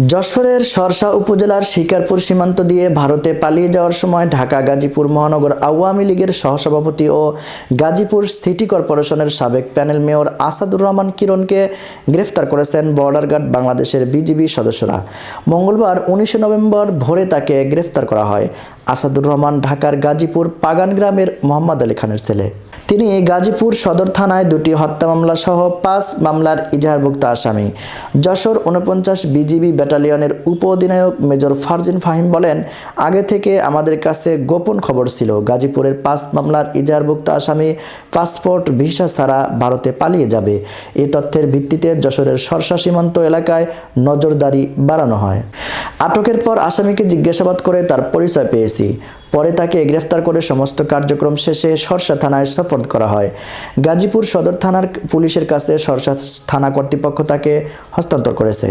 যশোরের শর্ষা উপজেলার শিকারপুর সীমান্ত দিয়ে ভারতে পালিয়ে যাওয়ার সময় ঢাকা গাজীপুর মহানগর আওয়ামী লীগের সহসভাপতি ও গাজীপুর সিটি কর্পোরেশনের সাবেক প্যানেল মেয়র আসাদুর রহমান কিরণকে গ্রেফতার করেছেন বর্ডার গার্ড বাংলাদেশের বিজিবি সদস্যরা। মঙ্গলবার ১৯ নভেম্বর ভোরে তাকে গ্রেফতার করা হয়। আসাদুর রহমান ঢাকার গাজীপুর পাগান গ্রামের মোহাম্মদ আলী খানের ছেলে। তিনি গাজীপুর সদর থানায় ২টি হত্যা মামলা সহ ৫ মামলার ইজাহারভুক্ত আসামি। যশোর ৪৯ বিজিবি ব্যাটালিয়নের উপ অধিনায়ক মেজর ফারজিন ফাহিম বলেন, আগে থেকে আমাদের কাছে গোপন খবর ছিল গাজীপুরের ৫ মামলার ইজাহারভুক্ত আসামি পাসপোর্ট ভিসা ছাড়া ভারতে পালিয়ে যাবে। এই তথ্যের ভিত্তিতে যশোরের শর্ষা সীমান্ত এলাকায় নজরদারি বাড়ানো হয়। আটকের পর আসামিকে জিজ্ঞাসাবাদ করে তার পরিচয় পেয়েছি। পরে তাকে গ্রেফতার করে সমস্ত কার্যক্রম শেষে শর্ষা থানায় সোপর্দ করা হয়। গাজীপুর সদর থানার পুলিশের কাছে শর্ষা থানা কর্তৃপক্ষ তাকে হস্তান্তর করেছে।